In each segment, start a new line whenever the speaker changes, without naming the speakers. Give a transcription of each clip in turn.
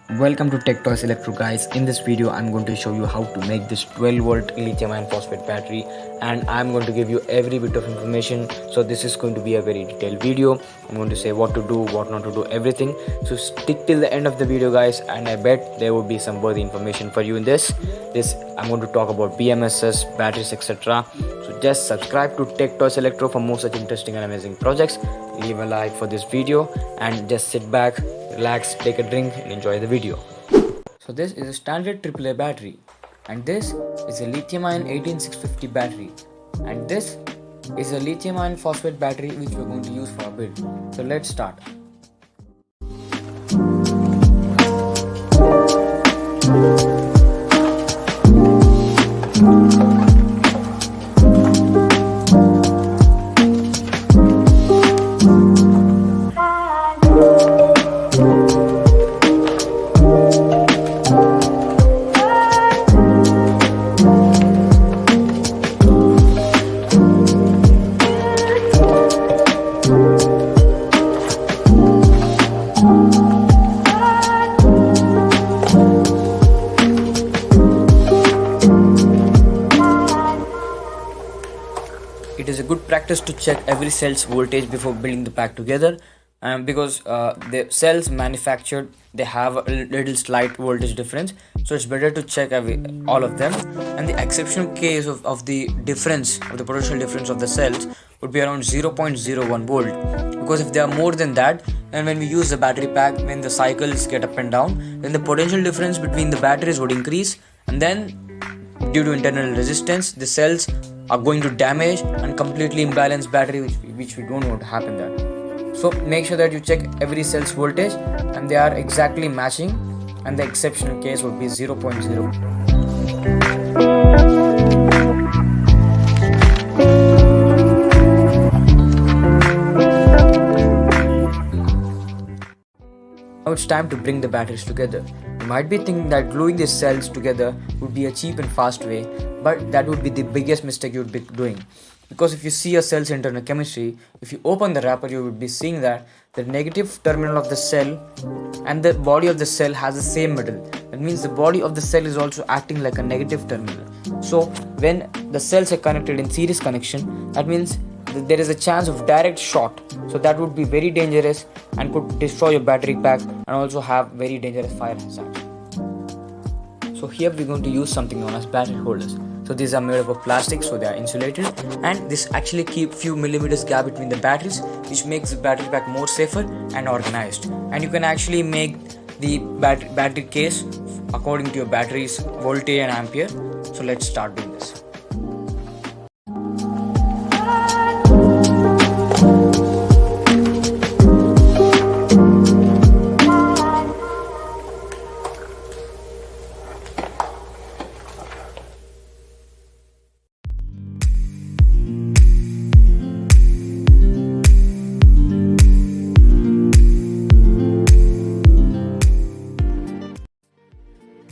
Welcome to Toyz Electro guys. In this video I'm going to show you how to make this 12 volt lithium ion phosphate battery, and I'm going to give you every bit of information. So this is going to be a very detailed video. I'm going to say what to do, what not to do, everything. So stick till the end of the video guys, and I bet there will be some worthy information for you in this. I'm going to talk about BMSs, batteries, etc. So just subscribe to Toyz Electro for more such interesting and amazing projects. Leave a like for this video and just sit back, relax, take a drink and enjoy the video. So this is a standard AAA battery, and this is a lithium ion 18650 battery, and this is a lithium ion phosphate battery which we're going to use for our build. So let's start. It is a good practice to check every cell's voltage before building the pack together, because the cells manufactured, they have a little slight voltage difference, so it's better to check all of them. And the exceptional case of the difference, of the potential difference of the cells, would be around 0.01 volt, because if they are more than that, and when we use the battery pack, when the cycles get up and down, then the potential difference between the batteries would increase, and then due to internal resistance, the cells are going to damage and completely imbalance battery, which we don't want to happen there. So make sure that you check every cell's voltage and they are exactly matching, and the exceptional case would be 0.0. Now it's time to bring the batteries together. You might be thinking that gluing these cells together would be a cheap and fast way, but that would be the biggest mistake you would be doing. Because if you see a cell's internal chemistry, if you open the wrapper, you would be seeing that the negative terminal of the cell and the body of the cell has the same metal. That means the body of the cell is also acting like a negative terminal. So when the cells are connected in series connection, that means there is a chance of direct short, so that would be very dangerous and could destroy your battery pack and also have very dangerous fire hazards. So here we're going to use something known as battery holders. So these are made up of plastic, so they are insulated, and this actually keep few millimeters gap between the batteries, which makes the battery pack more safer and organized. And you can actually make the battery case according to your battery's voltage and ampere. So let's start doing this.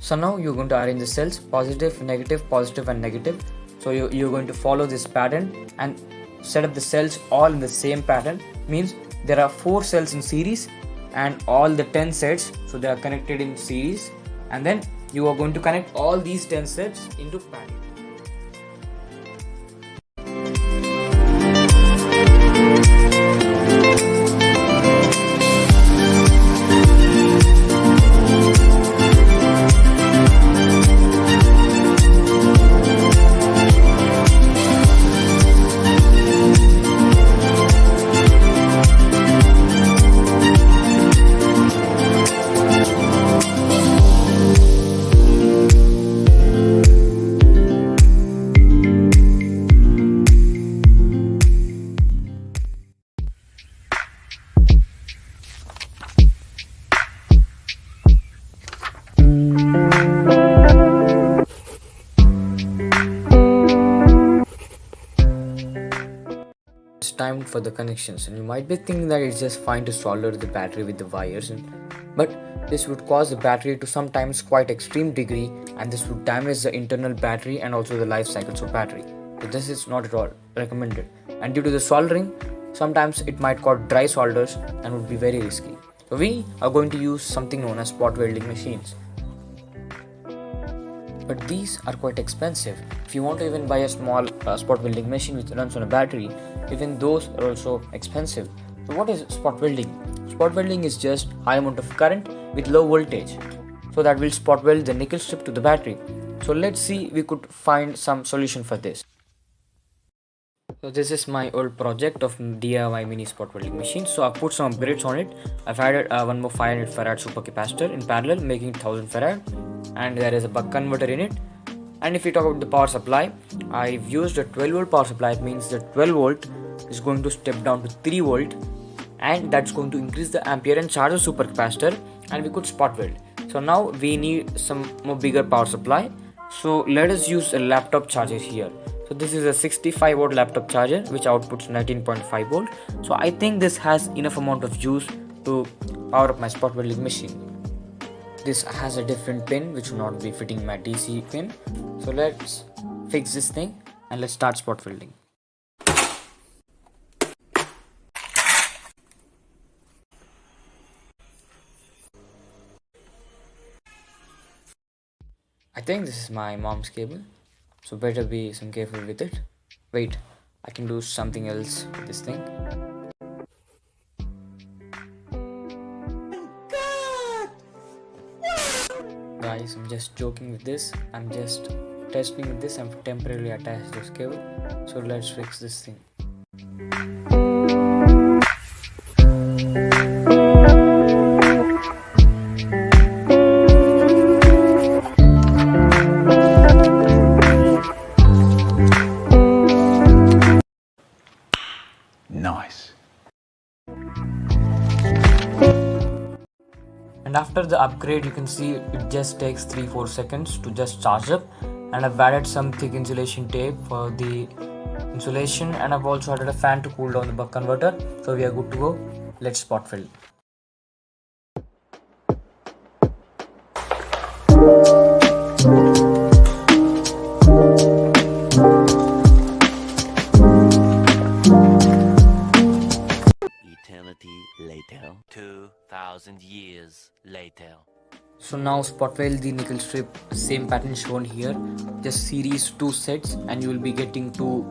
So now you're going to arrange the cells positive, negative, positive and negative. So you're going to follow this pattern and set up the cells all in the same pattern. Means there are 4 cells in series and all the 10 sets, so they are connected in series, and then you are going to connect all these 10 sets into pattern. It's time for the connections, and you might be thinking that it's just fine to solder the battery with the wires, but this would cause the battery to sometimes quite extreme degree, and this would damage the internal battery and also the life cycles of battery. So this is not at all recommended, and due to the soldering, sometimes it might cause dry solders and would be very risky. So we are going to use something known as spot welding machines. But these are quite expensive. If you want to even buy a small spot welding machine which runs on a battery, even those are also expensive. So what is spot welding? Spot welding is just high amount of current with low voltage. So that will spot weld the nickel strip to the battery. So let's see we could find some solution for this. So this is my old project of DIY mini spot welding machine. So I've put some upgrades on it. I've added one more 500 farad super capacitor in parallel, making it 1000 farad, and there is a buck converter in it. And if we talk about the power supply, I've used a 12 volt power supply. It means that 12 volt is going to step down to 3 volt, and that's going to increase the ampere and charge the super capacitor, and we could spot weld. So now we need some more bigger power supply. So let us use a laptop charger here. So this is a 65 watt laptop charger which outputs 19.5 volt. So I think this has enough amount of juice to power up my spot welding machine. This has a different pin which will not be fitting my DC pin. So let's fix this thing and let's start spot welding. I think this is my mom's cable, so better be some careful with it. Wait, I can do something else with this thing. Guys, I'm just joking with this. I'm just testing with this. I'm temporarily attached this cable. So let's fix this thing.
Nice.
And after the upgrade, you can see it just takes 3-4 seconds to just charge up. And I've added some thick insulation tape for the insulation, and I've also added a fan to cool down the buck converter. So we are good to go. Let's spot weld.
Later, 2000 years later.
So now spot weld the nickel strip, same pattern shown here, just series 2 sets, and you will be getting two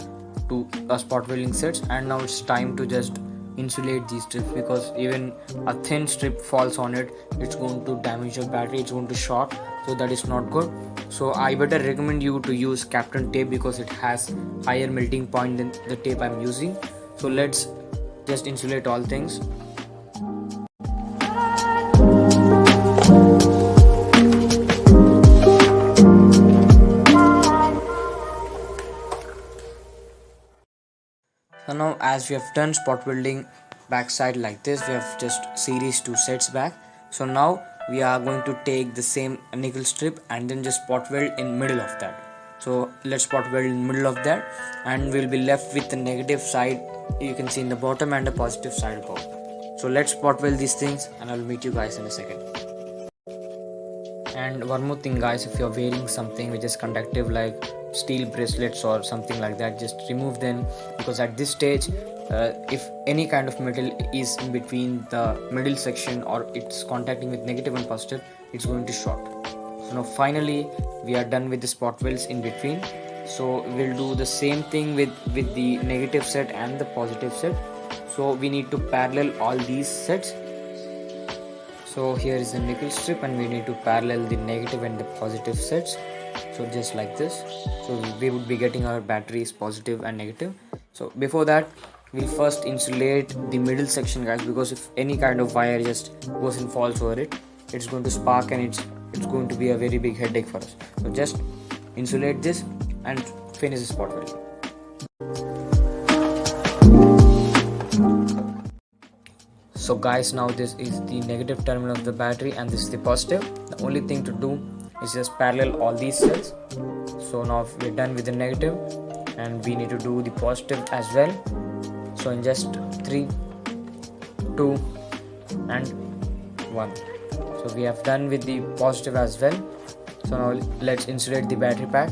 spot welding sets. And now it's time to just insulate these strips, because even a thin strip falls on it, it's going to damage your battery, it's going to short, so that is not good. So I better recommend you to use Captain tape because it has higher melting point than the tape I'm using. So let's just insulate all things. So now, as we have done spot welding backside like this, we have just series 2 sets back. So now we are going to take the same nickel strip and then just spot weld in middle of that. So let's spot weld in middle of that, and we'll be left with the negative side you can see in the bottom and the positive side above. So let's spot weld these things, and I'll meet you guys in a second. And one more thing, guys, if you're wearing something which is conductive like steel bracelets or something like that, just remove them, because at this stage if any kind of metal is in between the middle section or it's contacting with negative and positive, it's going to short. So now finally we are done with the spot welds in between. So we'll do the same thing with the negative set and the positive set. So we need to parallel all these sets. So here is the nickel strip, and we need to parallel the negative and the positive sets. So just like this. So we would be getting our batteries positive and negative. So before that, we'll first insulate the middle section, guys, because if any kind of wire just goes and falls over it, it's going to spark, and it's going to be a very big headache for us. So just insulate this and finish the spot welding. So guys, now this is the negative terminal of the battery and this is the positive. The only thing to do is just parallel all these cells. So now we're done with the negative, and we need to do the positive as well. So in just 3, 2 and 1. So we have done with the positive as well. So now let's insulate the battery pack.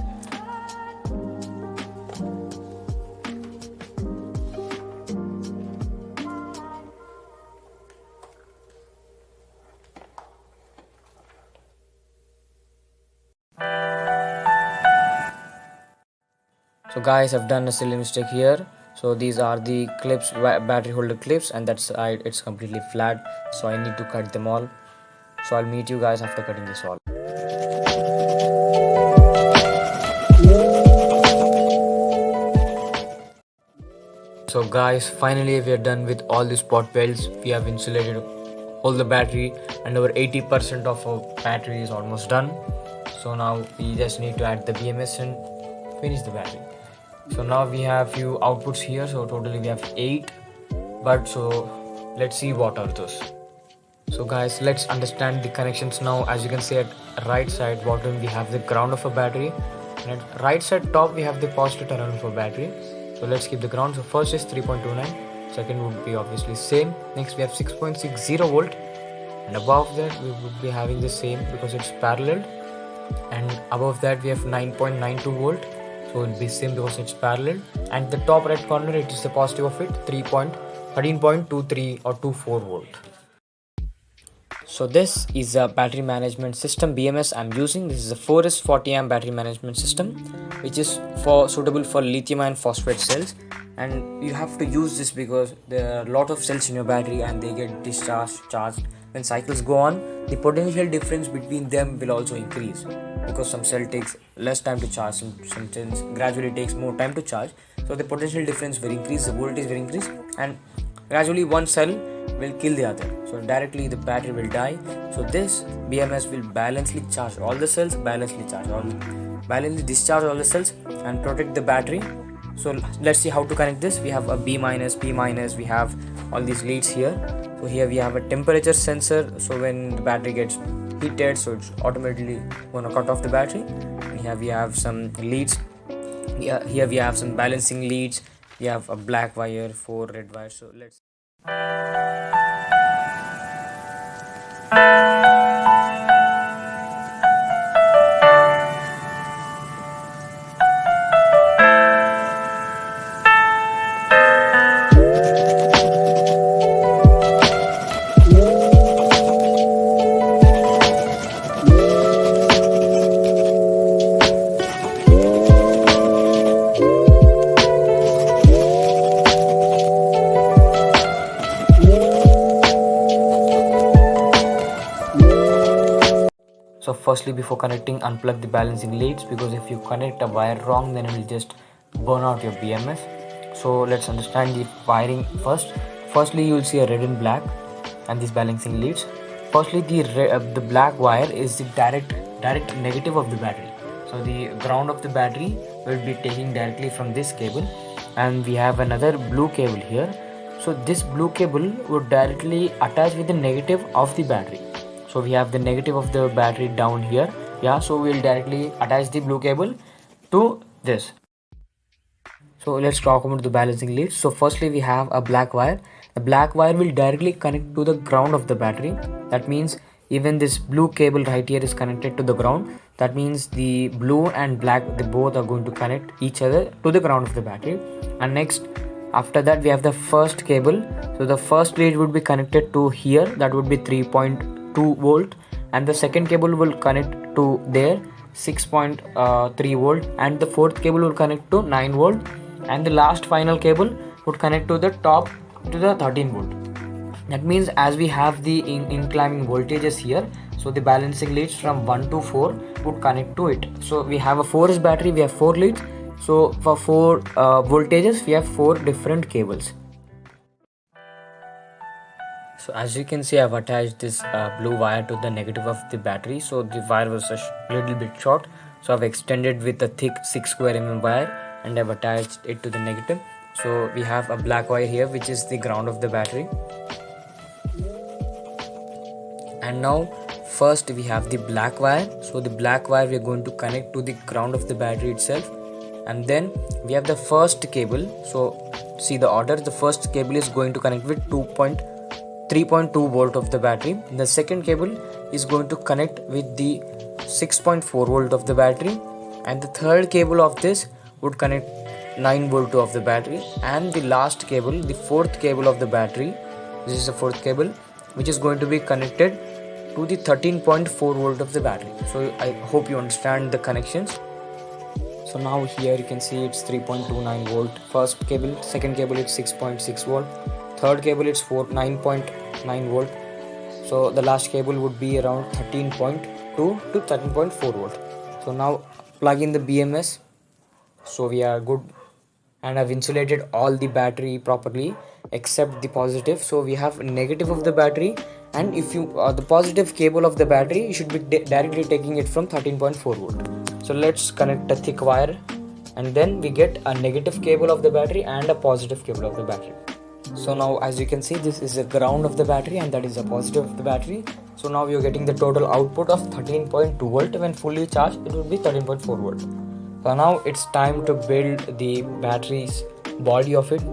So guys, I've done a silly mistake here. So these are the clips, battery holder clips, and that side it's completely flat, so I need to cut them all. So I'll meet you guys after cutting this all. So guys, finally we are done with all the spot welds. We have insulated all the battery, and over 80% of our battery is almost done. So now we just need to add the BMS and finish the battery. So now we have few outputs here, so totally we have 8. But so let's see what are those. So guys, let's understand the connections now. As you can see, at right side bottom we have the ground of a battery, and at right side top we have the positive terminal of a battery. So let's keep the ground. So first is 3.29, second would be obviously same. Next we have 6.60 volt, and above that we would be having the same because it's parallel. And above that we have 9.92 volt, so it will be same because it's parallel. And the top right corner, it is the positive of it, 13.23 or 24 volt. So this is a battery management system BMS I'm using. This is a 4S40 amp battery management system, which is suitable for lithium ion phosphate cells. And you have to use this because there are a lot of cells in your battery and they get charged. When cycles go on, the potential difference between them will also increase, because some cell takes less time to charge, some cells gradually takes more time to charge. So the potential difference will increase, the voltage will increase, and gradually one cell will kill the other, so directly the battery will die. So this BMS will balancely charge all the cells, balancely discharge all the cells, and protect the battery. So let's see how to connect this. We have a B minus, P minus, we have all these leads here. So here we have a temperature sensor, so when the battery gets heated, so it's automatically gonna cut off the battery. And here we have some leads. Here we have some balancing leads. We have a black wire, 4 red wires. So let's So firstly, before connecting, unplug the balancing leads, because if you connect a wire wrong, then it will just burn out your BMS. So let's understand the wiring first. Firstly, you will see a red and black and these balancing leads. Firstly, the black wire is the direct negative of the battery. So the ground of the battery will be taking directly from this cable, and we have another blue cable here. So this blue cable would directly attach with the negative of the battery. So we have the negative of the battery down here. Yeah, so we'll directly attach the blue cable to this. So let's talk about the balancing leads. So firstly, we have a black wire. The black wire will directly connect to the ground of the battery. That means even this blue cable right here is connected to the ground. That means the blue and black, they both are going to connect each other to the ground of the battery. And next, after that, we have the first cable. So the first lead would be connected to here, that would be 3.2 volt, and the second cable will connect to there, 6.3 volt, and the fourth cable will connect to 9 volt, and the last final cable would connect to the top to the 13 volt. That means as we have the inclining voltages here, so the balancing leads from 1 to 4 would connect to it. So we have a 4S battery, we have 4 leads. So for 4 voltages, we have 4 different cables. So as you can see, I've attached this blue wire to the negative of the battery. So the wire was a little bit short, so I've extended with a thick 6 square mm wire, and I've attached it to the negative. So we have a black wire here, which is the ground of the battery. And now first we have the black wire. So the black wire we are going to connect to the ground of the battery itself, and then we have the first cable. So see the order, the first cable is going to connect with 3.2 volt of the battery. The second cable is going to connect with the 6.4 volt of the battery, and the third cable of this would connect 9 volt of the battery, and the last cable, the fourth cable of the battery, this is the fourth cable, which is going to be connected to the 13.4 volt of the battery. So I hope you understand the connections. So now here you can see it's 3.29 volt. First cable, second cable it's 6.6 volt. Third cable it's 9.9 volt. So the last cable would be around 13.2 to 13.4 volt. So now plug in the BMS. So we are good, and I've insulated all the battery properly except the positive. So we have negative of the battery, and if you the positive cable of the battery, you should be directly taking it from 13.4 volt. So let's connect a thick wire, and then we get a negative cable of the battery and a positive cable of the battery. So now as you can see, this is the ground of the battery and that is the positive of the battery. So now you're getting the total output of 13.2 volt. When fully charged, it would be 13.4 volt. So now it's time to build the battery's body of it.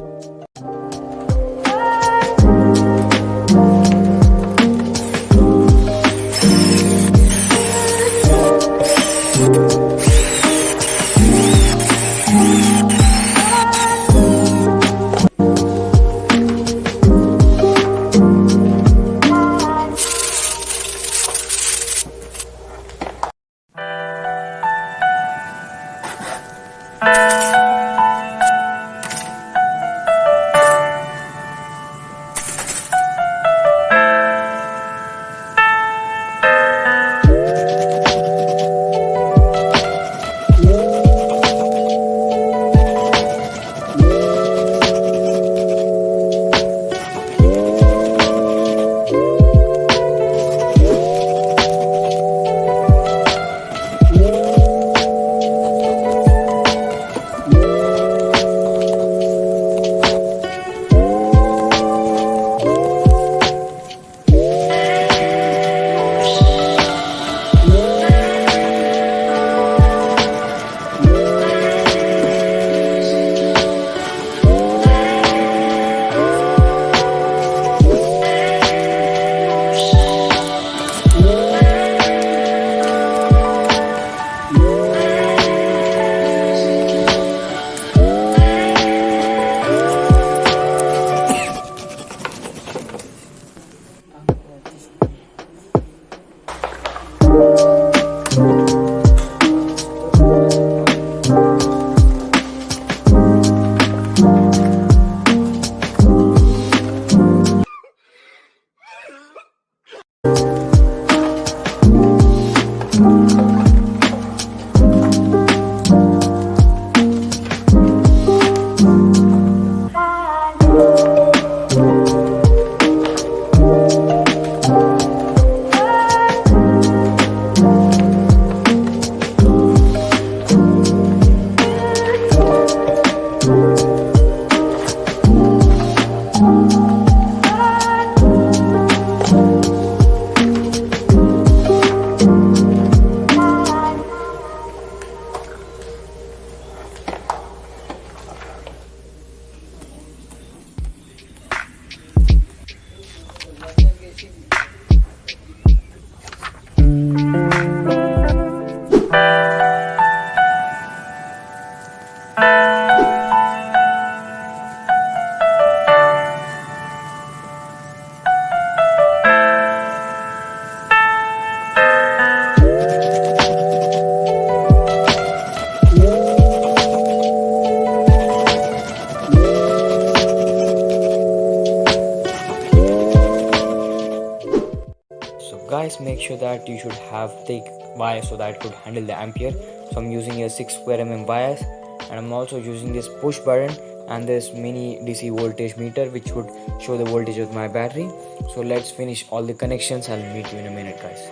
Guys, make sure that you should have thick wire so that it could handle the ampere. So I'm using a 6 square mm wires, and I'm also using this push button and this mini DC voltage meter which would show the voltage of my battery. So let's finish all the connections. I'll meet you in a minute, guys.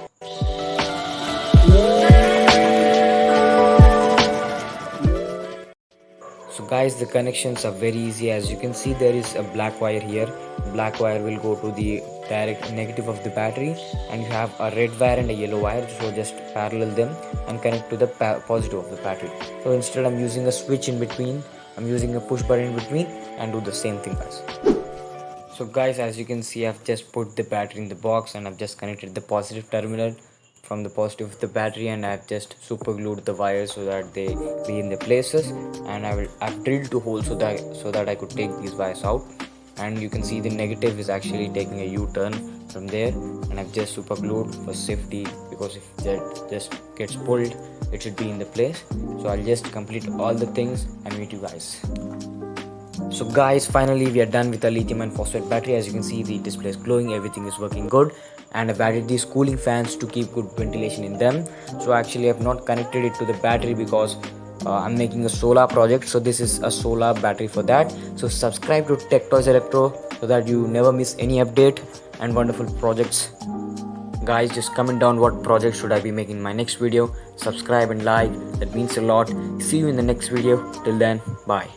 So guys, the connections are very easy. As you can see, there is a black wire here. Black wire will go to the direct negative of the battery, and you have a red wire and a yellow wire. So just parallel them and connect to the positive of the battery. So instead I'm using a switch in between, I'm using a push button in between, and do the same thing, guys. So guys, as you can see, I've just put the battery in the box and I've just connected the positive terminal from the positive of the battery, and I've just super glued the wires so that they be in their places, and I've drilled 2 holes so that I could take these wires out. And you can see the negative is actually taking a U-turn from there, and I've just super glued for safety, because if that just gets pulled, it should be in the place. So I'll just complete all the things and meet you guys. So guys, finally we are done with the lithium and phosphate battery. As you can see, the display is glowing, everything is working good, and I've added these cooling fans to keep good ventilation in them. So actually I've not connected it to the battery because I'm making a solar project, so this is a solar battery for that. So subscribe to Toyz Electro so that you never miss any update and wonderful projects. Guys, just comment down what project should I be making in my next video. Subscribe and like, that means a lot. See you in the next video. Till then, bye.